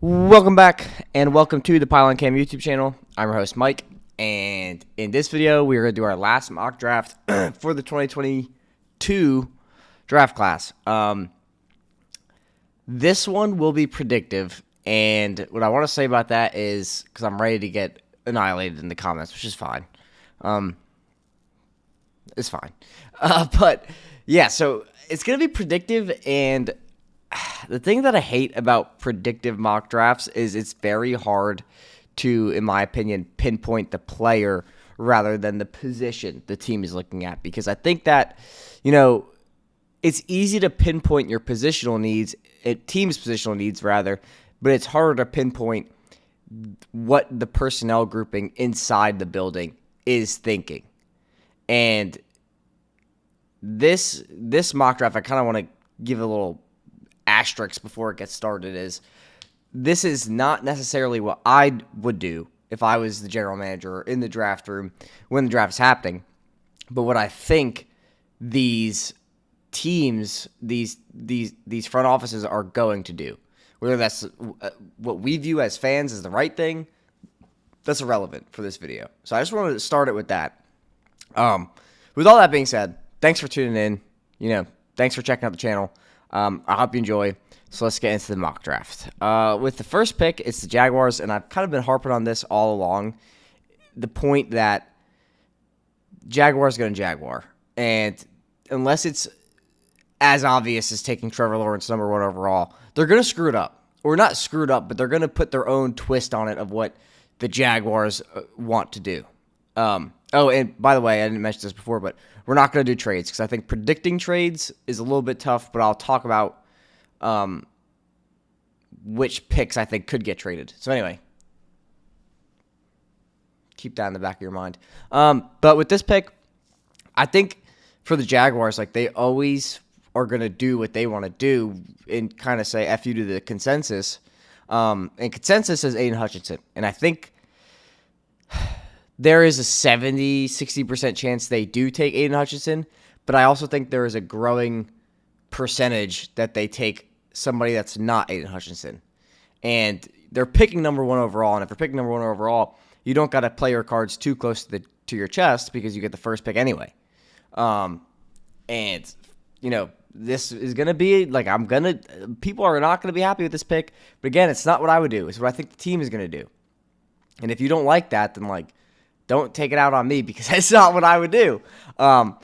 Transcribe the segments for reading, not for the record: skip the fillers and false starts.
Welcome back, and welcome to the Pylon Cam YouTube channel. I'm your host, Mike, and in this video, we are going to do our last mock draft for the 2022 draft class. This one will be predictive, and what I want to say about that is, because I'm ready to get annihilated in the comments, which is fine. It's fine. But, yeah, so it's going to be predictive, and the thing that I hate about predictive mock drafts is it's very hard to, in my opinion, pinpoint the player rather than the position the team is looking at. Because I think that, it's easy to pinpoint your positional needs, team's positional needs rather, but it's harder to pinpoint what the personnel grouping inside the building is thinking. And this mock draft, I kind of want to give a little asterisk before it gets started, is this is not necessarily what I would do if I was the general manager in the draft room when the draft is happening, but what I think these teams, these front offices are going to do. Whether that's what we view as fans as the right thing, that's irrelevant for this video. So I just wanted to start it with that. With all that being said, thanks for tuning in. Thanks for checking out the channel. I hope you enjoy. So let's get into the mock draft. With the first pick, it's the Jaguars, and I've kind of been harping on this all along. The point that Jaguars going to Jaguar. And unless it's as obvious as taking Trevor Lawrence number 1 overall, they're going to screw it up. Or not screw it up, but they're going to put their own twist on it of what the Jaguars want to do. And by the way, I didn't mention this before, but we're not going to do trades because I think predicting trades is a little bit tough, but I'll talk about which picks I think could get traded. So anyway, keep that in the back of your mind. But with this pick, I think for the Jaguars, they always are going to do what they want to do and kind of say F you to the consensus. And consensus is Aiden Hutchinson. And I think there is a 70-60% chance they do take Aiden Hutchinson, but I also think there is a growing percentage that they take somebody that's not Aiden Hutchinson. And they're picking number 1 overall, and if they're picking number 1 overall, you don't got to play your cards too close to your chest because you get the first pick anyway. This is going to be, people are not going to be happy with this pick, but again, it's not what I would do. It's what I think the team is going to do. And if you don't like that, then, don't take it out on me because that's not what I would do. But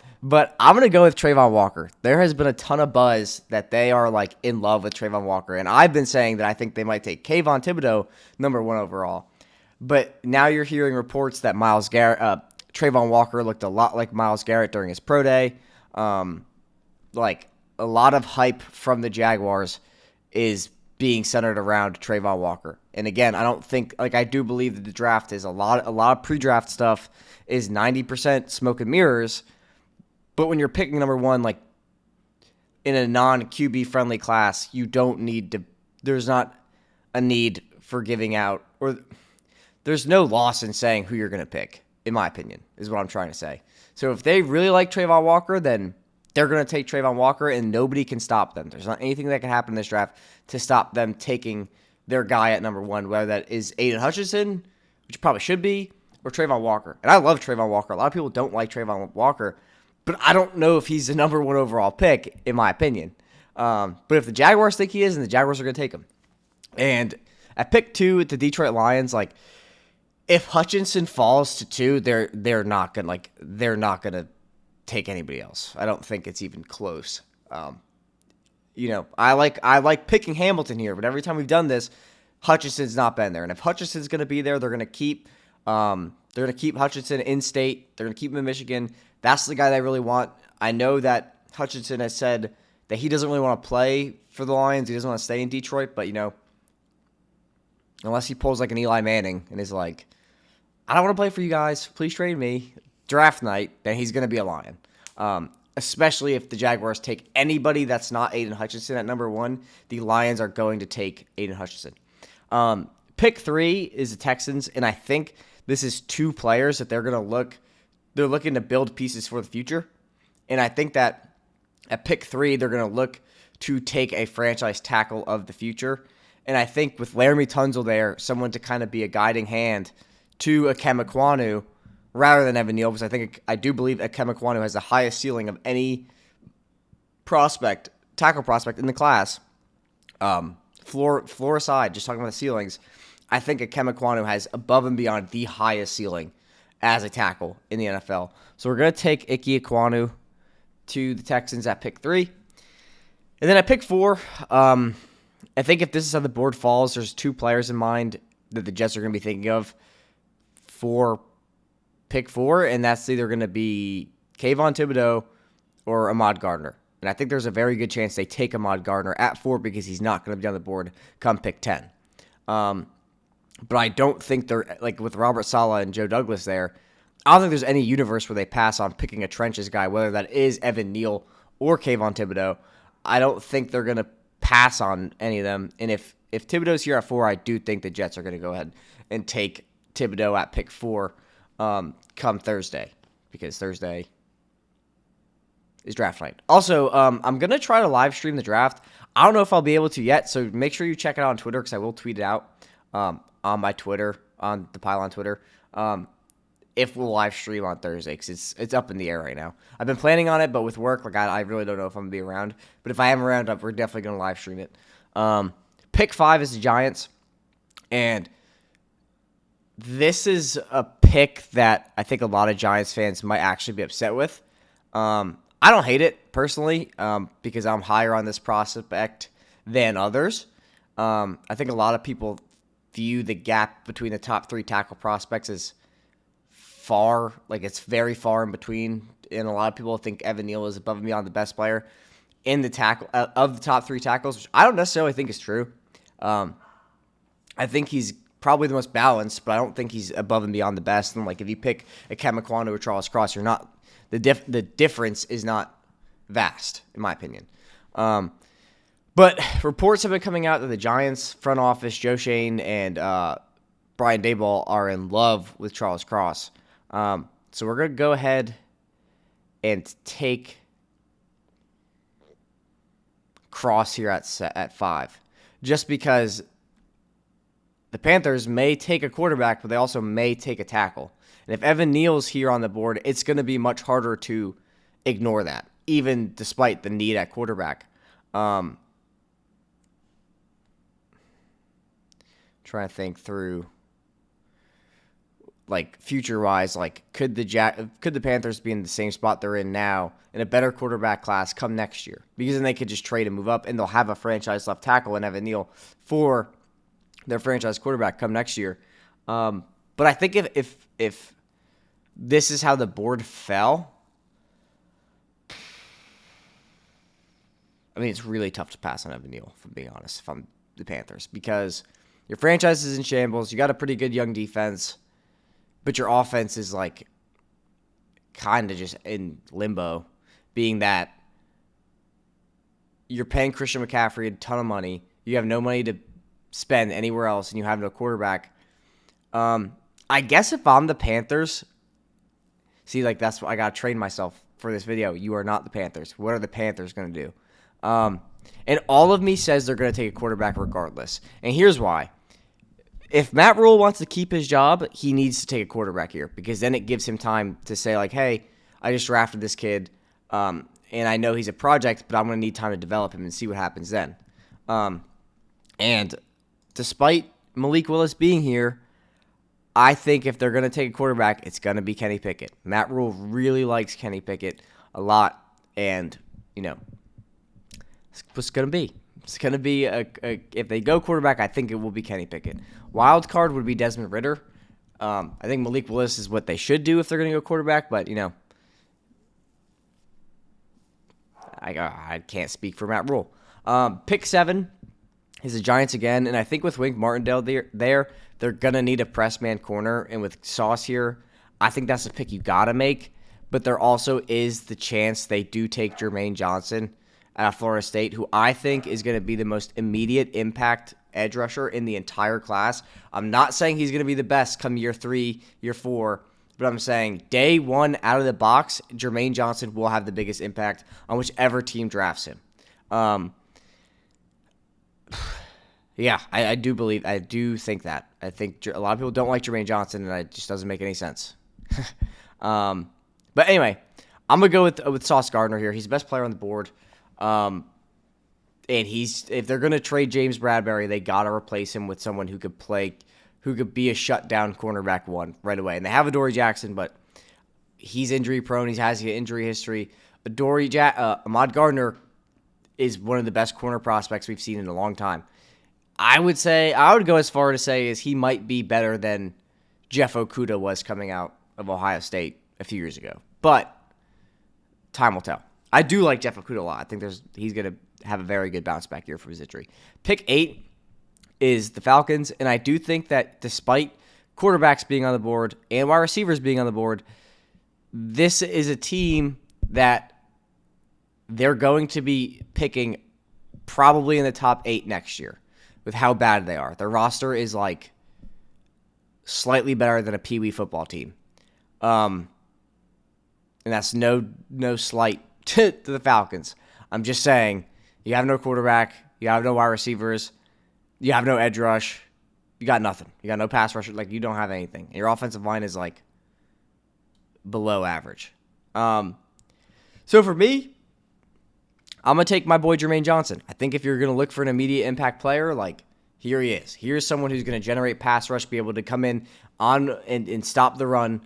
I'm going to go with Travon Walker. There has been a ton of buzz that they are, in love with Travon Walker. And I've been saying that I think they might take Kayvon Thibodeau number 1 overall. But now you're hearing reports that Travon Walker looked a lot like Myles Garrett during his pro day. A lot of hype from the Jaguars is being centered around Travon Walker. And again, I don't think, I do believe that the draft is a lot of pre-draft stuff is 90% smoke and mirrors. But when you're picking number 1, in a non-QB friendly class, you don't need to, there's not a need for giving out, or there's no loss in saying who you're going to pick, in my opinion, is what I'm trying to say. So if they really like Travon Walker, then they're going to take Travon Walker, and nobody can stop them. There's not anything that can happen in this draft to stop them taking their guy at number 1, whether that is Aiden Hutchinson, which probably should be, or Travon Walker. And I love Travon Walker. A lot of people don't like Travon Walker, but I don't know if he's the number 1 overall pick, in my opinion. But if the Jaguars think he is, then the Jaguars are going to take him. And at pick 2 at the Detroit Lions, if Hutchinson falls to 2, they're not gonna take anybody else. I don't think it's even close. I like picking Hamilton here, but every time we've done this, Hutchinson's not been there. And if Hutchinson's going to be there, they're going to keep Hutchinson in state. They're going to keep him in Michigan. That's the guy they really want. I know that Hutchinson has said that he doesn't really want to play for the Lions. He doesn't want to stay in Detroit, but unless he pulls an Eli Manning and is I don't want to play for you guys. Please trade me. Draft night, then he's going to be a Lion. Especially if the Jaguars take anybody that's not Aiden Hutchinson at number 1, the Lions are going to take Aiden Hutchinson. Pick 3 is the Texans, and I think this is 2 players that they're looking to build pieces for the future. And I think that at pick 3, they're going to look to take a franchise tackle of the future. And I think with Laramie Tunsil there, someone to kind of be a guiding hand to Ikem Ekwonu rather than Evan Neal, because I do believe Ikem Ekwonu has the highest ceiling of any tackle prospect in the class. Floor aside, just talking about the ceilings, I think Ikem Ekwonu has above and beyond the highest ceiling as a tackle in the NFL. So we're going to take Ike Ekwonu to the Texans at pick 3. And then at pick 4, I think if this is how the board falls, there's 2 players in mind that the Jets are going to be thinking of for pick 4, and that's either going to be Kayvon Thibodeau or Ahmad Gardner. And I think there's a very good chance they take Ahmad Gardner at 4 because he's not going to be on the board come pick 10. But I don't think they're, like with Robert Saleh and Joe Douglas there, I don't think there's any universe where they pass on picking a trenches guy, whether that is Evan Neal or Kayvon Thibodeau. I don't think they're going to pass on any of them. And if Thibodeau's here at 4, I do think the Jets are going to go ahead and take Thibodeau at pick 4 come Thursday, because Thursday is draft night. Also, I'm going to try to live stream the draft. I don't know if I'll be able to yet, so make sure you check it out on Twitter because I will tweet it out on my Twitter, on the Pylon Twitter, if we'll live stream on Thursday, because it's up in the air right now. I've been planning on it, but with work, I really don't know if I'm going to be around. But if I am around, we're definitely going to live stream it. Pick 5 is the Giants, and this is a pick that I think a lot of Giants fans might actually be upset with. I don't hate it, personally, because I'm higher on this prospect than others. I think a lot of people view the gap between the top 3 tackle prospects as far, it's very far in between, and a lot of people think Evan Neal is above and beyond the best player in the tackle of the top 3 tackles, which I don't necessarily think is true. I think he's probably the most balanced, but I don't think he's above and beyond the best. And if you pick Ikem Ekwonu or Charles Cross, you're not the difference is not vast, in my opinion. But reports have been coming out that the Giants front office, Joe Shane and Brian Daboll, are in love with Charles Cross. So we're going to go ahead and take Cross here at 5, just because the Panthers may take a quarterback, but they also may take a tackle. And if Evan Neal's here on the board, it's going to be much harder to ignore that, even despite the need at quarterback. Trying to think through, future-wise, could the Panthers be in the same spot they're in now in a better quarterback class come next year? Because then they could just trade and move up, and they'll have a franchise left tackle in Evan Neal for their franchise quarterback come next year. But I think if this is how the board fell, it's really tough to pass on Evan Neal, if I'm being honest, if I'm the Panthers, because your franchise is in shambles. You got a pretty good young defense, but your offense is kind of just in limbo, being that you're paying Christian McCaffrey a ton of money. You have no money to spend anywhere else, and you have no quarterback. I guess if I'm the Panthers, that's what I got to train myself for this video. You are not the Panthers. What are the Panthers going to do? And all of me says they're going to take a quarterback regardless. And here's why. If Matt Rule wants to keep his job, he needs to take a quarterback here, because then it gives him time to say, hey, I just drafted this kid, and I know he's a project, but I'm going to need time to develop him and see what happens then. And despite Malik Willis being here, I think if they're going to take a quarterback, it's going to be Kenny Pickett. Matt Rule really likes Kenny Pickett a lot, and, it's what's going to be. It's going to be, if they go quarterback, I think it will be Kenny Pickett. Wild card would be Desmond Ridder. I think Malik Willis is what they should do if they're going to go quarterback, but, I can't speak for Matt Rule. Pick 7 is the Giants again, and I think with Wink Martindale they're going to need a press man corner, and with Sauce here, I think that's a pick you got to make, but there also is the chance they do take Jermaine Johnson out of Florida State, who I think is going to be the most immediate impact edge rusher in the entire class. I'm not saying he's going to be the best come year 3, year 4, but I'm saying day 1 out of the box, Jermaine Johnson will have the biggest impact on whichever team drafts him. Yeah, I do think that. I think a lot of people don't like Jermaine Johnson, and it just doesn't make any sense. But anyway, I'm gonna go with Sauce Gardner here. He's the best player on the board, and if they're gonna trade James Bradberry, they gotta replace him with someone who could be a shutdown cornerback one right away. And they have Adoree Jackson, but he's injury prone. He has an injury history. Ahmad Gardner is one of the best corner prospects we've seen in a long time. I would go as far to say is he might be better than Jeff Okudah was coming out of Ohio State a few years ago. But time will tell. I do like Jeff Okudah a lot. I think he's going to have a very good bounce back year from his injury. Pick 8 is the Falcons, and I do think that despite quarterbacks being on the board and wide receivers being on the board, this is a team that they're going to be picking probably in the top 8 next year with how bad they are. Their roster is like slightly better than a Pee Wee football team. And that's no slight to the Falcons. I'm just saying, you have no quarterback, you have no wide receivers, you have no edge rush, you got nothing. You got no pass rusher, like you don't have anything. And your offensive line is like below average. So for me, I'm going to take my boy Jermaine Johnson. I think if you're going to look for an immediate impact player, like here he is. Here's someone who's going to generate pass rush, be able to come in on and stop the run.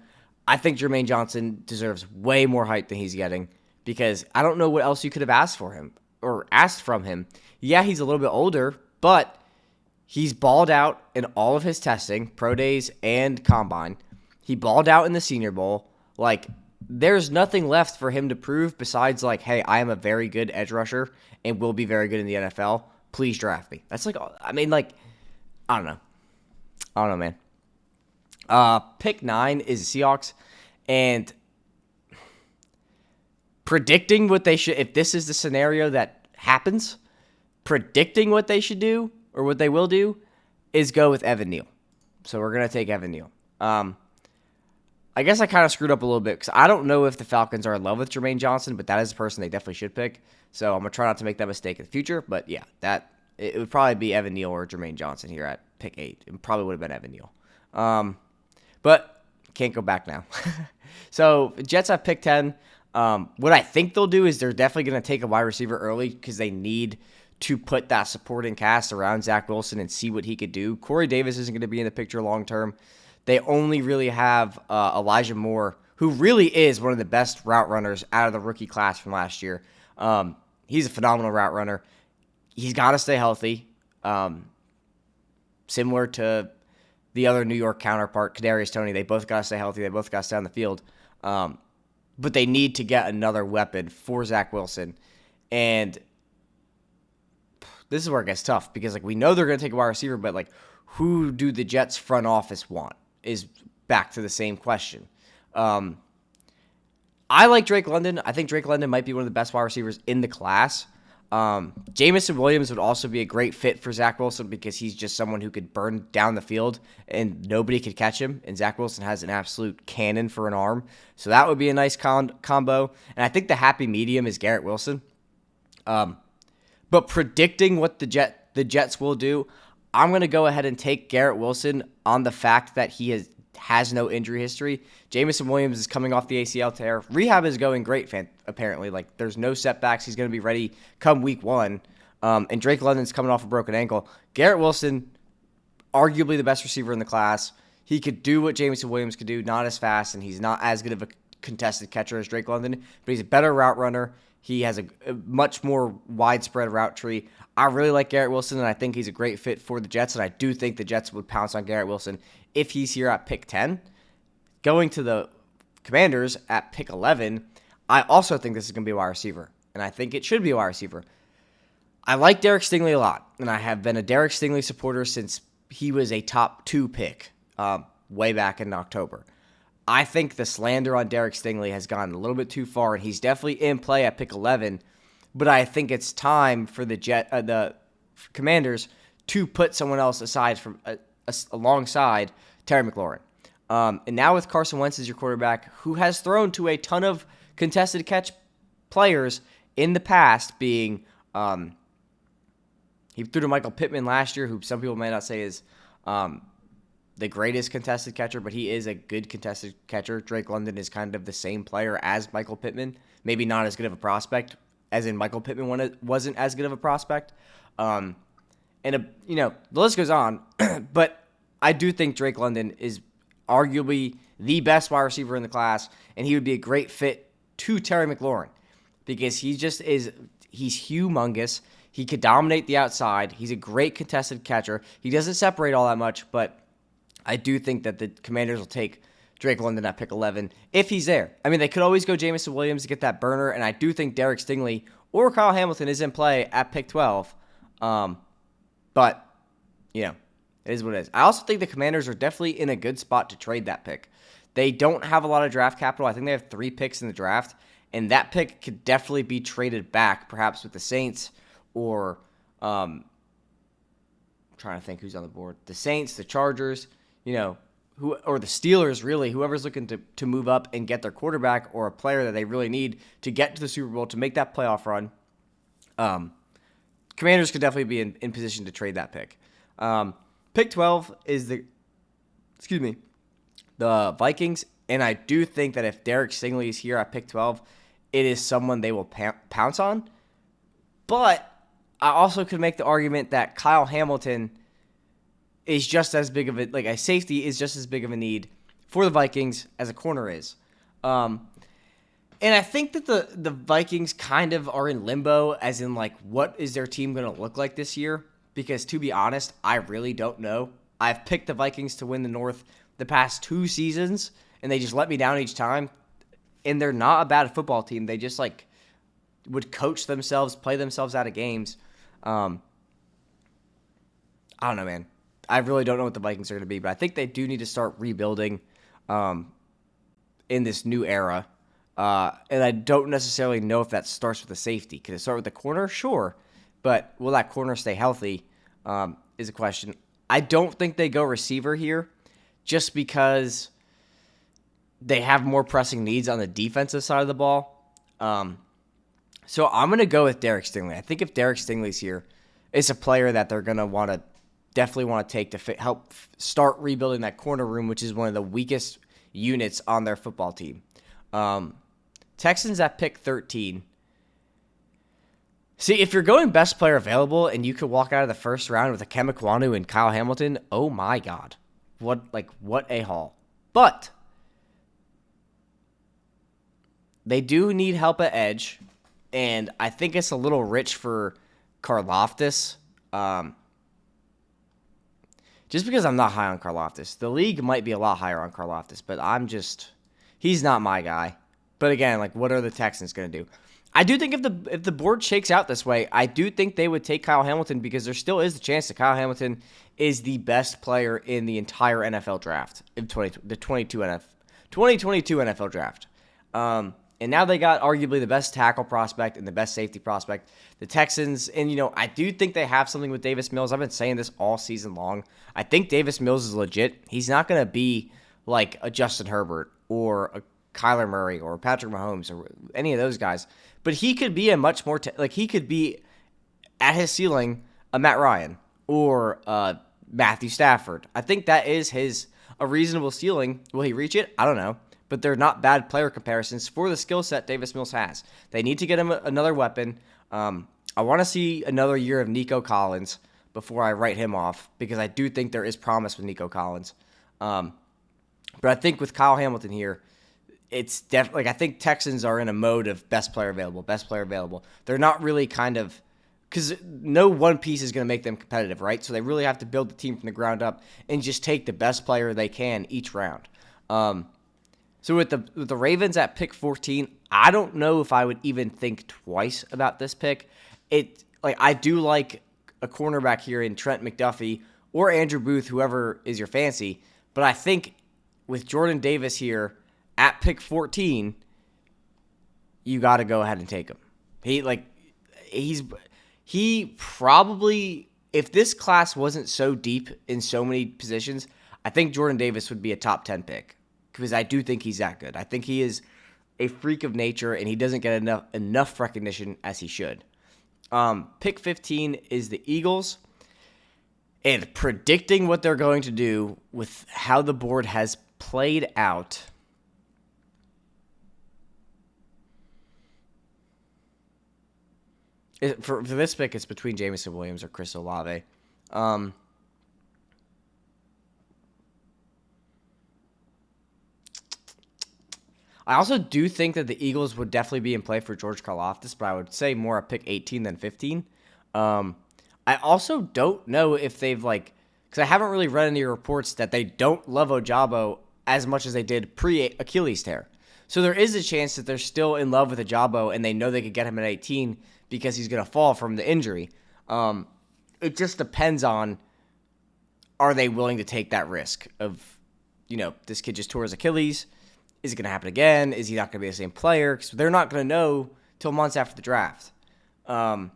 I think Jermaine Johnson deserves way more hype than he's getting because I don't know what else you could have asked from him. Yeah, he's a little bit older, but he's balled out in all of his testing, pro days and combine. He balled out in the Senior Bowl. Like, there's nothing left for him to prove besides, like, hey, I am a very good edge rusher and will be very good in the NFL. Please draft me. That's like, I mean, like, I don't know, man. Pick 9 is the Seahawks, and predicting what they should, if this is the scenario that happens, predicting what they should do or what they will do is go with Evan Neal. So we're going to take Evan Neal. I guess I kind of screwed up a little bit because I don't know if the Falcons are in love with Jermaine Johnson, but that is a person they definitely should pick. So I'm going to try not to make that mistake in the future. But yeah, it would probably be Evan Neal or Jermaine Johnson here at pick 8. It probably would have been Evan Neal. But can't go back now. So Jets have pick 10. What I think they'll do is they're definitely going to take a wide receiver early because they need to put that supporting cast around Zach Wilson and see what he could do. Corey Davis isn't going to be in the picture long term. They only really have Elijah Moore, who really is one of the best route runners out of the rookie class from last year. He's a phenomenal route runner. He's got to stay healthy, similar to the other New York counterpart, Kadarius Toney. They both got to stay healthy. They both got to stay on the field. But they need to get another weapon for Zach Wilson. And this is where it gets tough because, like, we know they're going to take a wide receiver, but, like, who do the Jets front office want is back to the same question. I like Drake London. I think Drake London might be one of the best wide receivers in the class. Jamison Williams would also be a great fit for Zach Wilson because he's just someone who could burn down the field and nobody could catch him. And Zach Wilson has an absolute cannon for an arm. So that would be a nice combo. And I think the happy medium is Garrett Wilson. But predicting what the Jets will do, I'm going to go ahead and take Garrett Wilson on the fact that he has no injury history. Jamison Williams is coming off the ACL tear. Rehab is going great, apparently. Like, there's no setbacks. He's going to be ready come week 1. And Drake London's coming off a broken ankle. Garrett Wilson, arguably the best receiver in the class. He could do what Jamison Williams could do, not as fast, and he's not as good of a contested catcher as Drake London, but he's a better route runner. He has a much more widespread route tree. I really like Garrett Wilson, and I think he's a great fit for the Jets, and I do think the Jets would pounce on Garrett Wilson if he's here at pick 10. Going to the Commanders at pick 11, I also think this is going to be a wide receiver, and I think it should be a wide receiver. I like Derek Stingley a lot, and I have been a Derek Stingley supporter since he was a top 2 pick way back in October. I think the slander on Derek Stingley has gone a little bit too far, and he's definitely in play at pick 11, but I think it's time for the Commanders to put someone else aside from alongside Terry McLaurin. And now with Carson Wentz as your quarterback, who has thrown to a ton of contested catch players in the past, being He threw to Michael Pittman last year, who some people may not say is the greatest contested catcher, but he is a good contested catcher. Drake London is kind of the same player as Michael Pittman. Maybe not as good of a prospect, as in Michael Pittman wasn't as good of a prospect. The list goes on. But I do think Drake London is arguably the best wide receiver in the class, and he would be a great fit to Terry McLaurin because he's humongous. He could dominate the outside. He's a great contested catcher. He doesn't separate all that much, but I do think that the Commanders will take Drake London at pick 11 if he's there. I mean, they could always go Jamison Williams to get that burner, and I do think Derek Stingley or Kyle Hamilton is in play at pick 12. But, it is what it is. I also think the Commanders are definitely in a good spot to trade that pick. They don't have a lot of draft capital. I think they have 3 picks in the draft, and that pick could definitely be traded back, perhaps with the Saints or I'm trying to think who's on the board. The Saints, the Chargers, or the Steelers, really, whoever's looking to move up and get their quarterback or a player that they really need to get to the Super Bowl to make that playoff run. Commanders could definitely be in position to trade that pick. Pick 12 is the Vikings, and I do think that if Derek Stingley is here at pick 12, it is someone they will pounce on. But I also could make the argument that Kyle Hamilton is just as big of a safety is just as big of a need for the Vikings as a corner is. And I think that the Vikings kind of are in limbo as in what is their team going to look like this year? Because to be honest, I really don't know. I've picked the Vikings to win the North the past 2 seasons, and they just let me down each time. And they're not a bad football team. They just would coach themselves, play themselves out of games. I don't know, man. I really don't know what the Vikings are going to be, but I think they do need to start rebuilding in this new era. And I don't necessarily know if that starts with a safety. Could it start with the corner? Sure. But will that corner stay healthy is a question. I don't think they go receiver here just because they have more pressing needs on the defensive side of the ball. So I'm going to go with Derek Stingley. I think if Derek Stingley's here, it's a player that they're going to definitely want to take to help start rebuilding that corner room, which is one of the weakest units on their football team. Texans at pick 13. See, if you're going best player available and you could walk out of the first round with a Khem Ikwonu and Kyle Hamilton, oh my God. What a haul. But they do need help at edge, and I think it's a little rich for Karlaftis. Just because I'm not high on Karlaftis. The league might be a lot higher on Karlaftis, but he's not my guy. But again, what are the Texans going to do? I do think if the board shakes out this way, I do think they would take Kyle Hamilton because there still is the chance that Kyle Hamilton is the best player in the entire NFL draft, in the 2022 NFL draft. And now they got arguably the best tackle prospect and the best safety prospect. The Texans, and I do think they have something with Davis Mills. I've been saying this all season long. I think Davis Mills is legit. He's not going to be like a Justin Herbert or a Kyler Murray or Patrick Mahomes or any of those guys. But he could be a much more, he could be at his ceiling a Matt Ryan or Matthew Stafford. I think that is a reasonable ceiling. Will he reach it? I don't know. But they're not bad player comparisons for the skill set Davis Mills has. They need to get him another weapon. I want to see another year of Nico Collins before I write him off because I do think there is promise with Nico Collins. But I think with Kyle Hamilton here, it's definitely I think Texans are in a mode of best player available. They're not really because no one piece is going to make them competitive, right? So they really have to build the team from the ground up and just take the best player they can each round. So with the Ravens at pick 14, I don't know if I would even think twice about this pick. I do like a cornerback here in Trent McDuffie or Andrew Booth, whoever is your fancy. But I think with Jordan Davis here at pick 14, you got to go ahead and take him. He probably, if this class wasn't so deep in so many positions, I think Jordan Davis would be a top 10 pick. Because I do think he's that good. I think he is a freak of nature, and he doesn't get enough recognition as he should. Pick 15 is the Eagles. And predicting what they're going to do with how the board has played out. For this pick, it's between Jamison Williams or Chris Olave. I also do think that the Eagles would definitely be in play for George Karlaftis, but I would say more at pick 18 than 15. I also don't know if they've, because I haven't really read any reports that they don't love Ojabo as much as they did pre-Achilles tear. So there is a chance that they're still in love with Ojabo and they know they could get him at 18 because he's going to fall from the injury. It just depends on, are they willing to take that risk of, this kid just tore his Achilles. Is it going to happen again? Is he not going to be the same player? Because they're not going to know till months after the draft. But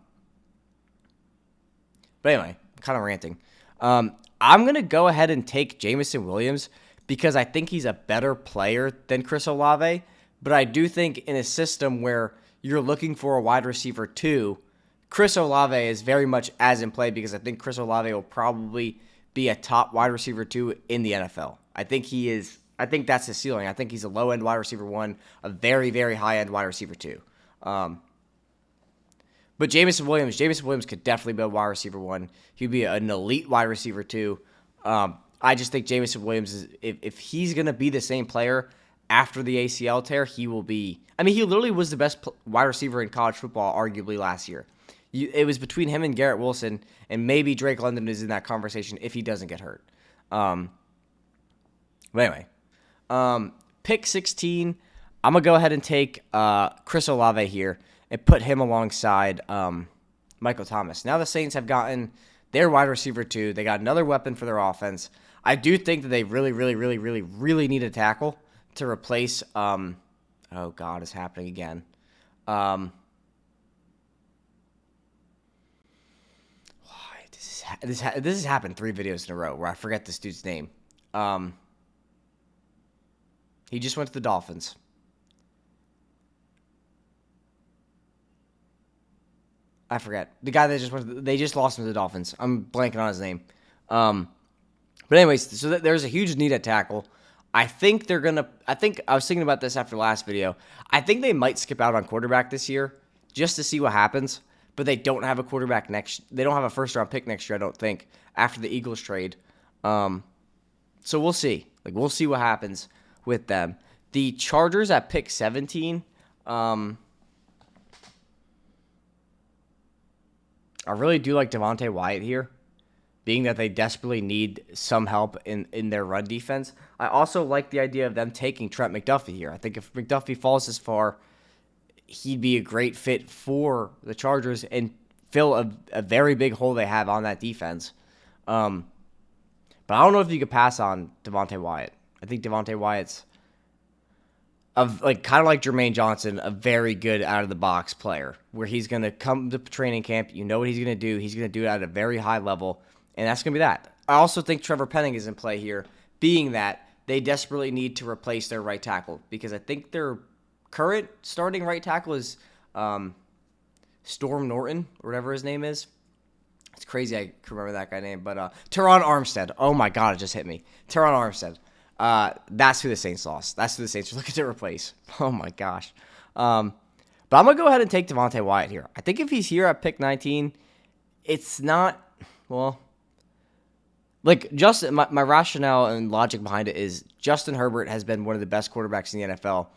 anyway, I'm kind of ranting. I'm going to go ahead and take Jamison Williams because I think he's a better player than Chris Olave. But I do think in a system where you're looking for a wide receiver 2, Chris Olave is very much as in play because I think Chris Olave will probably be a top wide receiver 2 in the NFL. I think he is. I think that's his ceiling. I think he's a low-end wide receiver 1, a very, very high-end wide receiver 2. But Jamison Williams could definitely be a wide receiver 1. He'd be an elite wide receiver 2. I just think Jamison Williams, if he's going to be the same player after the ACL tear, he will be. I mean, he literally was the best wide receiver in college football, arguably, last year. It was between him and Garrett Wilson, and maybe Drake London is in that conversation if he doesn't get hurt. But anyway, pick 16, I'm going to go ahead and take Chris Olave here and put him alongside Michael Thomas. Now the Saints have gotten their wide receiver 2. They got another weapon for their offense. I do think that they really, really, really, really, really need a tackle to replace oh, God, it's happening again. This has happened 3 videos in a row where I forget this dude's name. He just went to the Dolphins. I forget. The guy that just went they just lost him to the Dolphins. I'm blanking on his name. But anyways, so there's a huge need at tackle. I think I was thinking about this after the last video. I think they might skip out on quarterback this year just to see what happens. But they don't have a quarterback they don't have a first-round pick next year, I don't think, after the Eagles trade. So we'll see. We'll see what happens with them. The Chargers at pick 17. I really do like Devontae Wyatt here, being that they desperately need some help in their run defense. I also like the idea of them taking Trent McDuffie here. I think if McDuffie falls this far, he'd be a great fit for the Chargers and fill a very big hole they have on that defense. But I don't know if you could pass on Devontae Wyatt. I think Devontae Wyatt's kind of like Jermaine Johnson, a very good out-of-the-box player, where he's going to come to training camp. You know what he's going to do. He's going to do it at a very high level, and that's going to be that. I also think Trevor Penning is in play here, being that they desperately need to replace their right tackle, because I think their current starting right tackle is Storm Norton, or whatever his name is. It's crazy I can remember that guy's name, but Teron Armstead. Oh, my God, it just hit me. Teron Armstead. That's who the Saints lost. That's who the Saints are looking to replace. Oh, my gosh. But I'm going to go ahead and take Devontae Wyatt here. I think if he's here at pick 19, it's not, well, Justin, my rationale and logic behind it is Justin Herbert has been one of the best quarterbacks in the NFL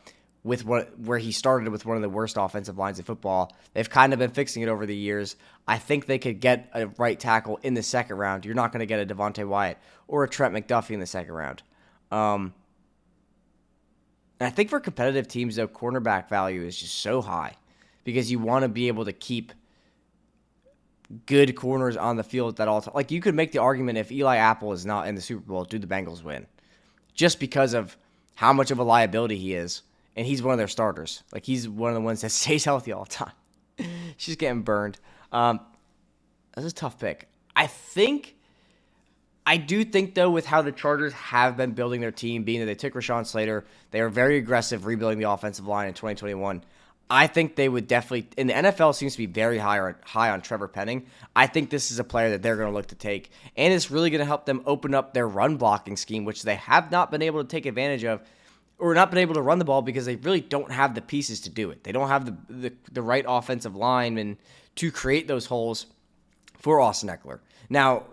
where he started with one of the worst offensive lines in football. They've kind of been fixing it over the years. I think they could get a right tackle in the second round. You're not going to get a Devontae Wyatt or a Trent McDuffie in the second round. And I think for competitive teams, though, cornerback value is just so high because you want to be able to keep good corners on the field at all times. You could make the argument if Eli Apple is not in the Super Bowl, do the Bengals win? Just because of how much of a liability he is. And he's one of their starters. He's one of the ones that stays healthy all the time. She's getting burned. That's a tough pick. I do think, though, with how the Chargers have been building their team, being that they took Rashawn Slater, they were very aggressive rebuilding the offensive line in 2021. I think they would definitely, and the NFL seems to be very high on Trevor Penning. I think this is a player that they're going to look to take, and it's really going to help them open up their run blocking scheme, which they have not been able to take advantage of, or not been able to run the ball because they really don't have the pieces to do it. They don't have the right offensive linemen to create those holes for Austin Eckler. Now,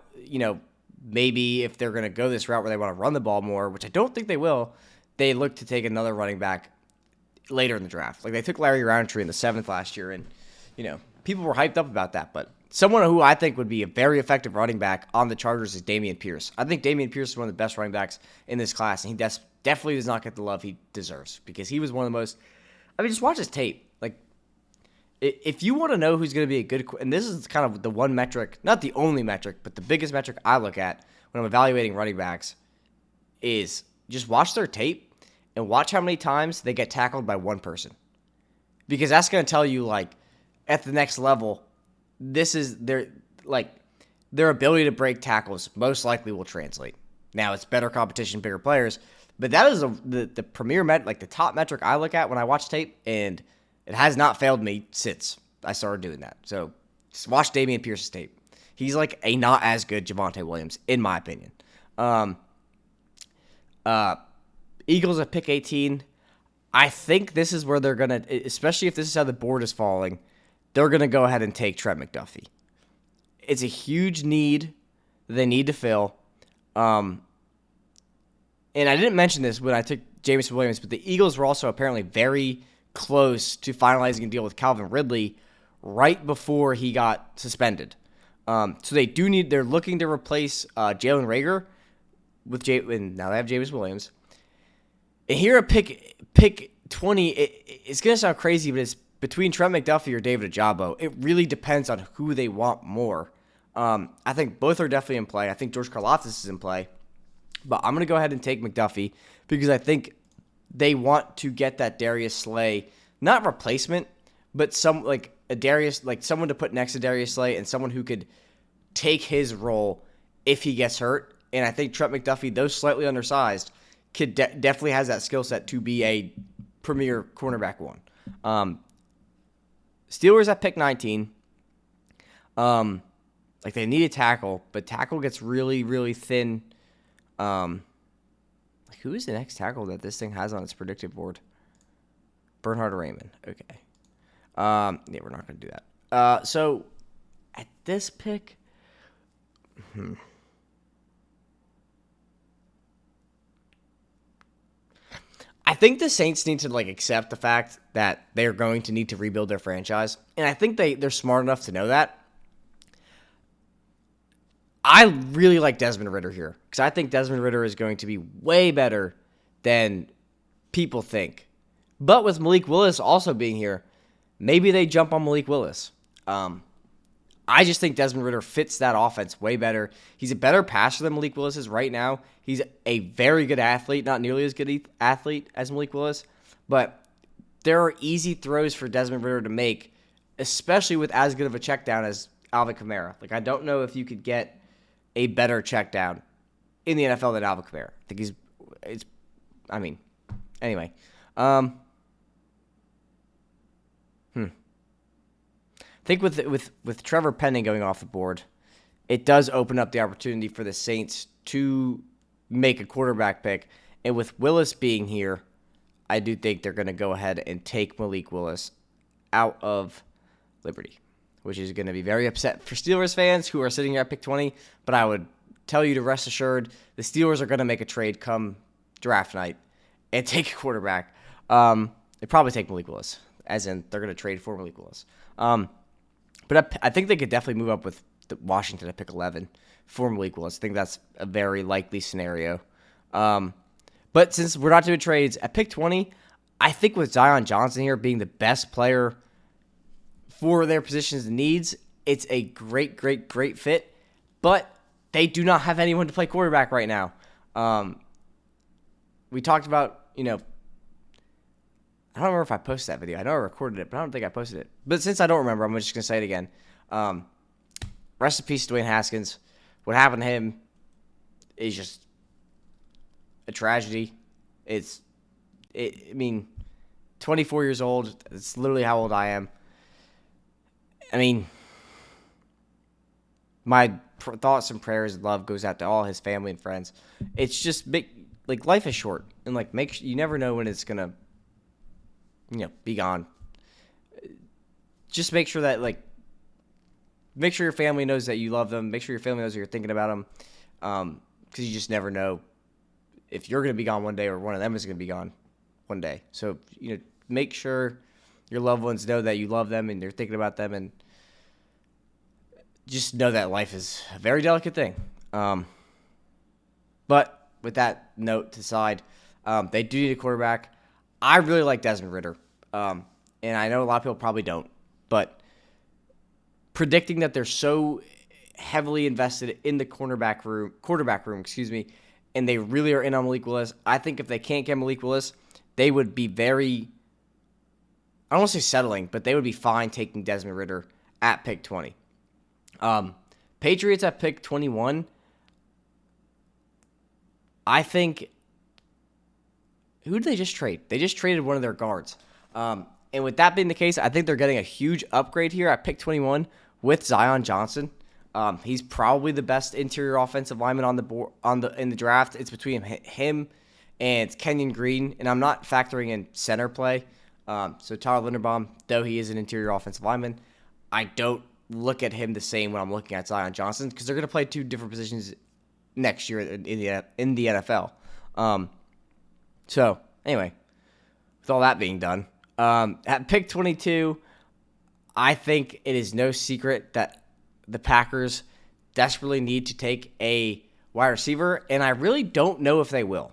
maybe if they're going to go this route where they want to run the ball more, which I don't think they will, they look to take another running back later in the draft. Like they took Larry Roundtree in the 7th last year, and people were hyped up about that. But someone who I think would be a very effective running back on the Chargers is Damian Pierce. I think Damian Pierce is one of the best running backs in this class, and he definitely does not get the love he deserves because he was one of the most. I mean, just watch his tape. Like, if you want to know who's going to be a good, and this is kind of the one metric, not the only metric, but the biggest metric I look at when I'm evaluating running backs, is just watch their tape and watch how many times they get tackled by one person. Because that's going to tell you, like, at the next level, this is their ability to break tackles most likely will translate. Now, it's better competition, bigger players, but that is the premier the top metric I look at when I watch tape, and it has not failed me since I started doing that. So, just watch Damian Pierce's tape. He's like a not as good Javonte Williams, in my opinion. Eagles at pick 18. I think this is where they're going to, especially if this is how the board is falling, they're going to go ahead and take Trent McDuffie. It's a huge need they need to fill. And I didn't mention this when I took Jamison Williams, but the Eagles were also apparently very close to finalizing a deal with Calvin Ridley right before he got suspended. So they're looking to replace Jalen Reagor and now they have Jamison Williams. And here at pick 20, it's going to sound crazy, but it's between Trent McDuffie or David Ojabo. It really depends on who they want more. I think both are definitely in play. I think George Karlaftis is in play. But I'm going to go ahead and take McDuffie because I think they want to get that Darius Slay, not replacement, but someone to put next to Darius Slay and someone who could take his role if he gets hurt. And I think Trent McDuffie, though slightly undersized, definitely has that skill set to be a premier cornerback one. Steelers at pick 19. They need a tackle, but tackle gets really, really thin. Who is the next tackle that this thing has on its predictive board? Bernhard Raymond. Okay. We're not going to do that. So at this pick, I think the Saints need to accept the fact that they're going to need to rebuild their franchise, and I think they're smart enough to know that. I really like Desmond Ridder here because I think Desmond Ridder is going to be way better than people think. But with Malik Willis also being here, maybe they jump on Malik Willis. I just think Desmond Ridder fits that offense way better. He's a better passer than Malik Willis is right now. He's a very good athlete, not nearly as good an athlete as Malik Willis, but there are easy throws for Desmond Ridder to make, especially with as good of a check down as Alvin Kamara. I don't know if you could get a better check down in the NFL than Alvin Kamara. I think anyway. I think with Trevor Penning going off the board, it does open up the opportunity for the Saints to make a quarterback pick. And with Willis being here, I do think they're going to go ahead and take Malik Willis out of Liberty, which is going to be very upset for Steelers fans who are sitting here at pick 20. But I would tell you to rest assured, the Steelers are going to make a trade come draft night and take a quarterback. They probably take Malik Willis, as in they're going to trade for Malik Willis. But I think they could definitely move up with Washington at pick 11 for Malik Willis. I think that's a very likely scenario. But since we're not doing trades, at pick 20, I think with Zion Johnson here being the best player for their positions and needs, it's a great, great, great fit. But they do not have anyone to play quarterback right now. We talked about, I don't remember if I posted that video. I know I recorded it, but I don't think I posted it. But since I don't remember, I'm just going to say it again. Rest in peace, Dwayne Haskins. What happened to him is just a tragedy. To 24 years old. It's literally how old I am. I mean, my thoughts and prayers and love goes out to all his family and friends. It's just like life is short, and like you never know when it's gonna, be gone. Just make sure that make sure your family knows that you love them. Make sure your family knows that you're thinking about them, because you just never know if you're gonna be gone one day or one of them is gonna be gone one day. So make sure your loved ones know that you love them and you're thinking about them, and just know that life is a very delicate thing. But with that note aside, they do need a quarterback. I really like Desmond Ridder, and I know a lot of people probably don't, but predicting that they're so heavily invested in the quarterback room, and they really are in on Malik Willis. I think if they can't get Malik Willis, they would be very, I don't want to say settling, but they would be fine taking Desmond Ridder at pick 20. Patriots at pick 21. I think, who did they just trade? They just traded one of their guards. And with that being the case, I think they're getting a huge upgrade here at pick 21 with Zion Johnson. He's probably the best interior offensive lineman on the board in the draft. It's between him and Kenyon Green, and I'm not factoring in center play. So Tyler Linderbaum, though he is an interior offensive lineman, I don't look at him the same when I'm looking at Zion Johnson, because they're going to play two different positions next year in the NFL. So anyway, with all that being done, at pick 22, I think it is no secret that the Packers desperately need to take a wide receiver, and I really don't know if they will,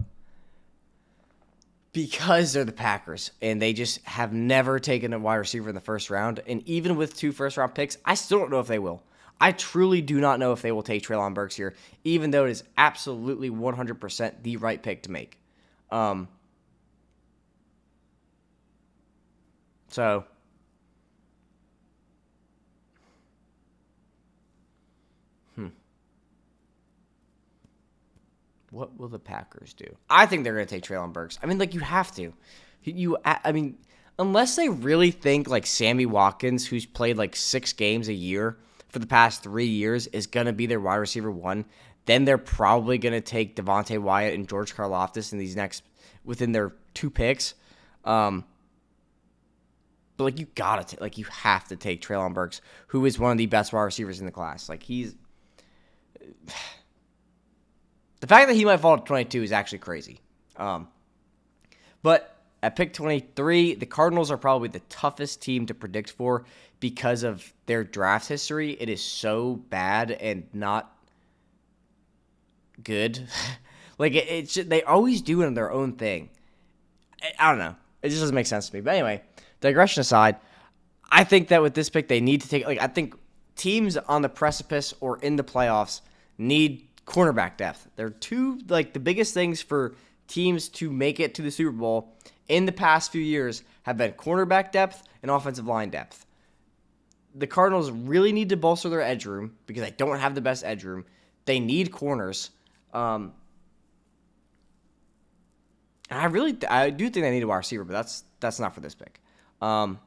because they're the Packers, and they just have never taken a wide receiver in the first round. And even with 2 first-round picks, I still don't know if they will. I truly do not know if they will take Treylon Burks here, even though it is absolutely 100% the right pick to make. So, what will the Packers do? I think they're going to take Treylon Burks. I mean, you have to. Unless they really think Sammy Watkins, who's played 6 games a year for the past 3 years, is going to be their wide receiver 1, then they're probably going to take Devontae Wyatt and George Karlaftis within their 2 picks. But you gotta you have to take Treylon Burks, who is one of the best wide receivers in the class. He's the fact that he might fall to 22 is actually crazy. But at pick 23, the Cardinals are probably the toughest team to predict for because of their draft history. It is so bad and not good. They always do it on their own thing. I don't know. It just doesn't make sense to me. But anyway, digression aside, I think that with this pick, they need to take, I think teams on the precipice or in the playoffs need cornerback depth. They're two, the biggest things for teams to make it to the Super Bowl in the past few years have been cornerback depth and offensive line depth. The Cardinals really need to bolster their edge room because they don't have the best edge room. They need corners. And I do think they need a wide receiver, but that's not for this pick. So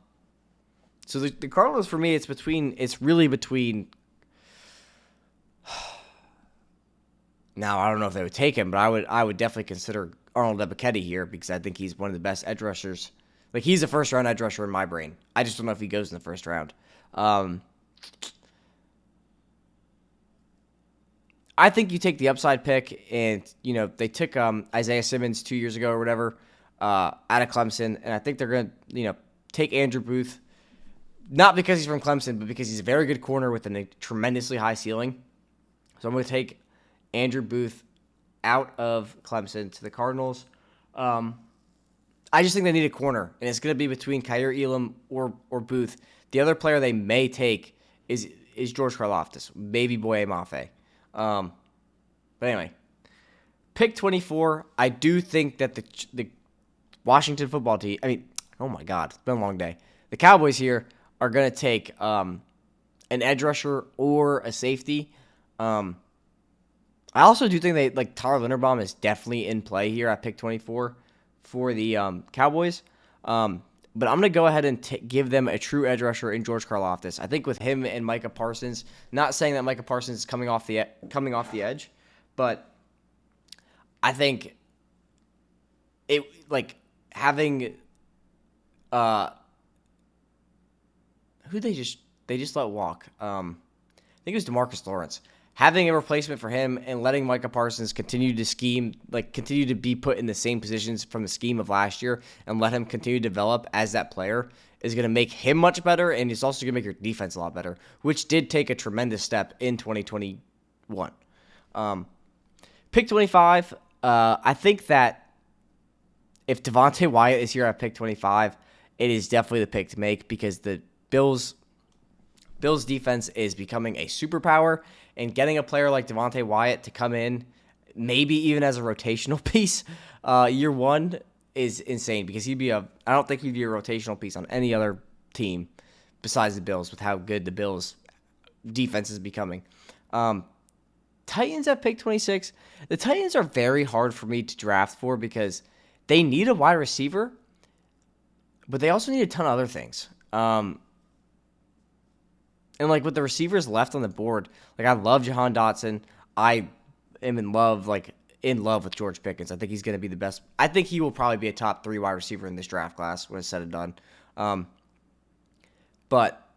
the Cardinals, for me, it's really between. Now, I don't know if they would take him, but I would definitely consider Arnold Ebiketie here because I think he's one of the best edge rushers. He's a first-round edge rusher in my brain. I just don't know if he goes in the first round. I think you take the upside pick, and, they took Isaiah Simmons 2 years ago or whatever out of Clemson, and I think they're going to, take Andrew Booth, not because he's from Clemson, but because he's a very good corner with a tremendously high ceiling. So I'm going to take Andrew Booth out of Clemson to the Cardinals. I just think they need a corner, and it's going to be between Kaiir Elam or Booth. The other player they may take is George Karlaftis, maybe Boye Mafe. But anyway, pick 24, I do think that the Washington football team, oh my God, it's been a long day. The Cowboys here are going to take an edge rusher or a safety. I also do think Tyler Linderbaum is definitely in play here at pick 24 for the Cowboys. But I'm going to go ahead and give them a true edge rusher in George Karlaftis. I think with him and Micah Parsons, not saying that Micah Parsons is coming off the edge, but I think it like having who they just let walk. I think it was DeMarcus Lawrence. Having a replacement for him and letting Micah Parsons continue to be put in the same positions from the scheme of last year and let him continue to develop as that player is going to make him much better, and it's also going to make your defense a lot better, which did take a tremendous step in 2021. Pick 25, I think that if Devontae Wyatt is here at pick 25, it is definitely the pick to make because the Bills' defense is becoming a superpower, and getting a player like Devontae Wyatt to come in, maybe even as a rotational piece, year one is insane because I don't think he'd be a rotational piece on any other team besides the Bills with how good the Bills' defense is becoming. Titans at pick 26. The Titans are very hard for me to draft for because they need a wide receiver, but they also need a ton of other things. And, like, with the receivers left on the board, like, I love Jahan Dotson. I am in love with George Pickens. I think he's going to be the best. I think he will probably be a top 3 wide receiver in this draft class when it's said and done. But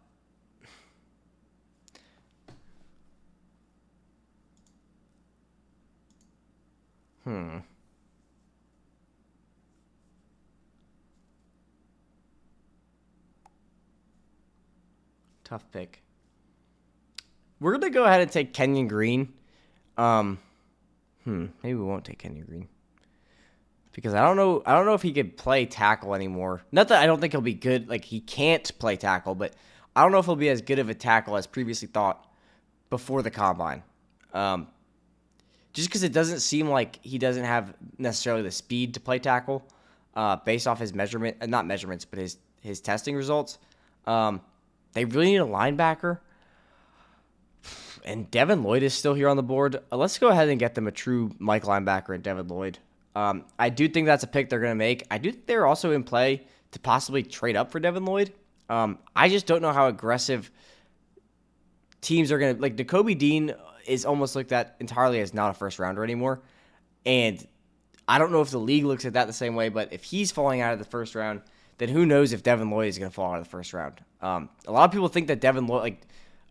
tough pick. We're going to go ahead and take Kenyon Green. Maybe we won't take Kenyon Green. Because I don't know if he could play tackle anymore. Not that I don't think he'll be good. Like, he can't play tackle, but I don't know if he'll be as good of a tackle as previously thought before the combine. Just because it doesn't seem like he doesn't have necessarily the speed to play tackle based off his not measurements, but his testing results. They really need a linebacker. And Devin Lloyd is still here on the board. Let's go ahead and get them a true Mike linebacker in Devin Lloyd. I do think that's a pick they're going to make. I do think they're also in play to possibly trade up for Devin Lloyd. I just don't know how aggressive teams are going to... Like, Nakobe Dean is almost looked at entirely as not a first-rounder anymore. And I don't know if the league looks at that the same way, but if he's falling out of the first round, then who knows if Devin Lloyd is going to fall out of the first round. A lot of people think that Devin Lloyd... Like,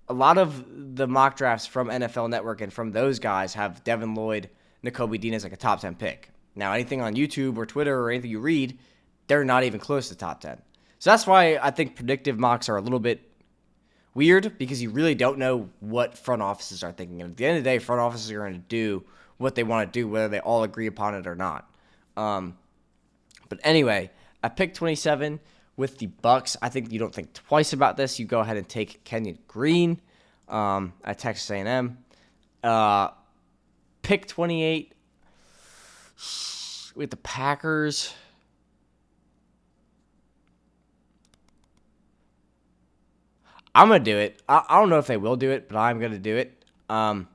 a lot of the mock drafts from NFL Network and from those guys have Devin Lloyd, Nakobe Dean as like a top 10 pick. Now, anything on YouTube or Twitter or anything you read, they're not even close to top 10. So that's why I think predictive mocks are a little bit weird because you really don't know what front offices are thinking. And at the end of the day, front offices are going to do what they want to do, whether they all agree upon it or not. But anyway, at pick 27 with the Bucks, I think you don't think twice about this. You go ahead and take Kenyon Green at Texas A&M. Pick 28 with the Packers. I'm going to do it. I don't know if they will do it, but I'm going to do it. I'm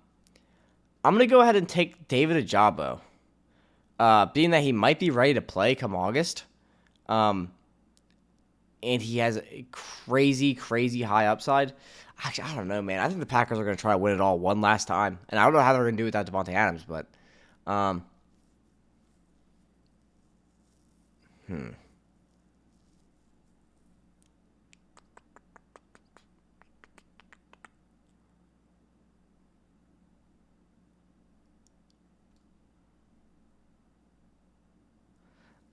going to go ahead and take David Ojabo. Being that he might be ready to play come August. And he has a crazy, crazy high upside. Actually, I don't know, man. I think the Packers are going to try to win it all one last time. And I don't know how they're going to do without Devontae Adams, but...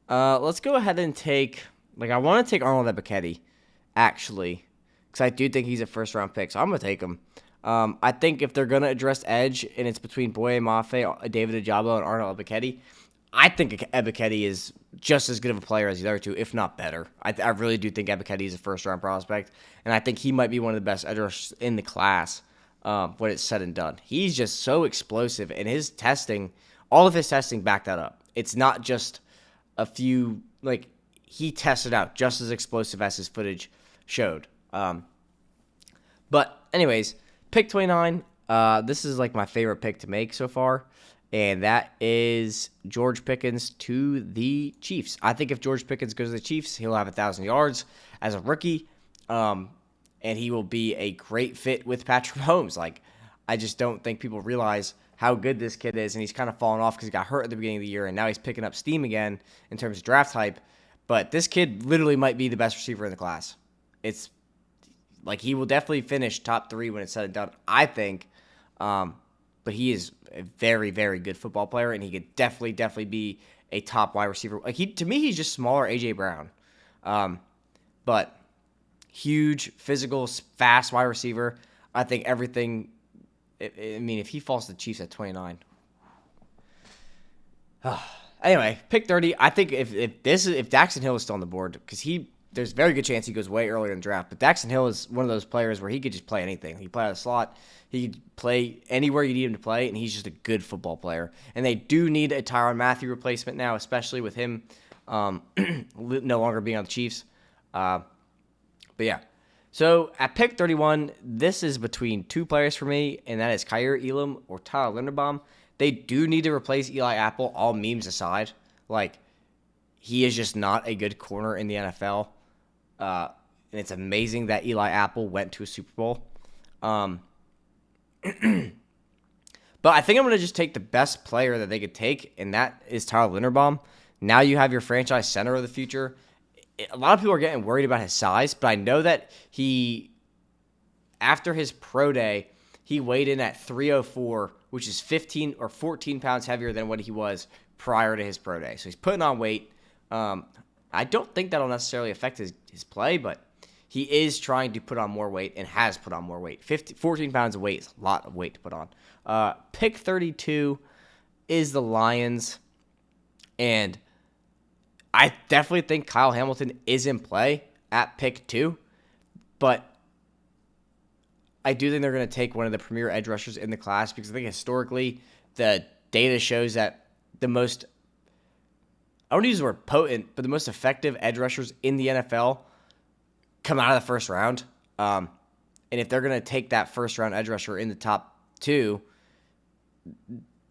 Let's go ahead and take... Like, I want to take Arnold Ebiketie, actually, because I do think he's a first-round pick, so I'm going to take him. I think if they're going to address edge, and it's between Boye Mafe, David Ojabo, and Arnold Ebiketie, I think Ebiketie is just as good of a player as the other two, if not better. I really do think Ebiketie is a first-round prospect, and I think he might be one of the best edge rushers in the class when it's said and done. He's just so explosive, and his testing, all of his testing backed that up. It's not just a few, like... He tested out just as explosive as his footage showed. But anyways, pick 29. This is like my favorite pick to make so far. and that is George Pickens to the Chiefs. I think if George Pickens goes to the Chiefs, he'll have 1,000 yards as a rookie, and he will be a great fit with Patrick Mahomes. Like, I just don't think people realize how good this kid is, and he's kind of fallen off because he got hurt at the beginning of the year, and now he's picking up steam again in terms of draft hype. But this kid literally might be the best receiver in the class. It's like he will definitely finish top 3 when it's said and done, I think. But he is a very, very good football player, and he could definitely be a top wide receiver. Like to me, he's just smaller AJ Brown, but huge, physical, fast wide receiver. I think everything. I mean, if he falls to the Chiefs at 29. Anyway, pick 30. I think if Daxton Hill is still on the board, because there's a very good chance he goes way earlier in the draft. But Daxton Hill is one of those players where he could just play anything. He could play out of the slot. He could play anywhere you need him to play, and he's just a good football player. And they do need a Tyrann Mathieu replacement now, especially with him no longer being on the Chiefs. But yeah. So at pick 31, this is between 2 players for me, and that is Kaiir Elam or Tyler Linderbaum. They do need to replace Eli Apple, all memes aside. Like, he is just not a good corner in the NFL. And it's amazing that Eli Apple went to a Super Bowl. But I think I'm going to just take the best player that they could take, and that is Tyler Linderbaum. Now you have your franchise center of the future. A lot of people are getting worried about his size, but I know that after his pro day, he weighed in at 304, which is 15 or 14 pounds heavier than what he was prior to his pro day. So he's putting on weight. I don't think that'll necessarily affect his play, but he is trying to put on more weight and has put on more weight. 14 pounds of weight is a lot of weight to put on. Pick 32 is the Lions, and I definitely think Kyle Hamilton is in play at pick 2, but I do think they're going to take one of the premier edge rushers in the class because I think historically the data shows that the most, I don't use the word potent, but the most effective edge rushers in the NFL come out of the first round. And if they're going to take that first round edge rusher in the top 2,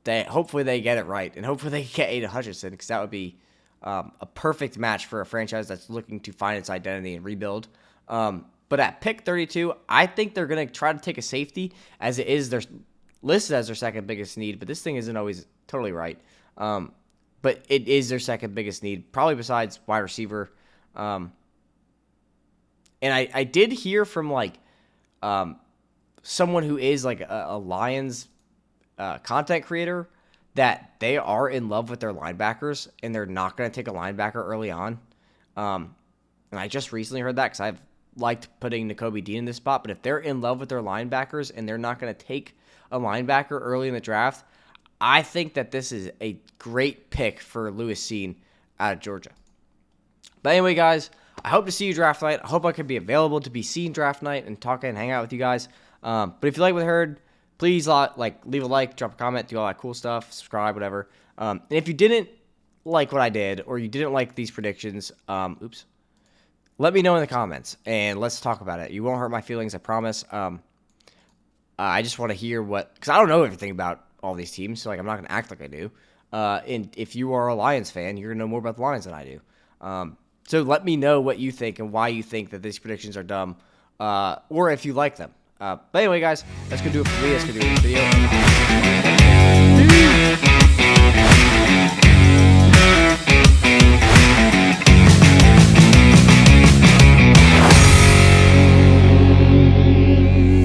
hopefully they get it right. And hopefully they get Aiden Hutchinson, because that would be a perfect match for a franchise that's looking to find its identity and rebuild. But at pick 32, I think they're going to try to take a safety, as it is listed as their second biggest need, but this thing isn't always totally right. But it is their second biggest need, probably besides wide receiver. And I did hear from someone who is like a Lions content creator that they are in love with their linebackers, and they're not going to take a linebacker early on. And I just recently heard that because I've liked putting Nakobe Dean in this spot, but if they're in love with their linebackers and they're not going to take a linebacker early in the draft, I think that this is a great pick for Lewis Cine out of Georgia. But anyway, guys, I hope to see you draft night. I hope I can be available to be seen draft night and talk and hang out with you guys. But if you like what you heard, please leave a like, drop a comment, do all that cool stuff, subscribe, whatever. And if you didn't like what I did, or you didn't like these predictions, let me know in the comments, and let's talk about it. You won't hurt my feelings, I promise. I just want to hear because I don't know everything about all these teams, so I'm not going to act like I do. And if you are a Lions fan, you're going to know more about the Lions than I do. So let me know what you think and why you think that these predictions are dumb, or if you like them. But anyway, guys, that's going to do it for me. That's going to do it for the video.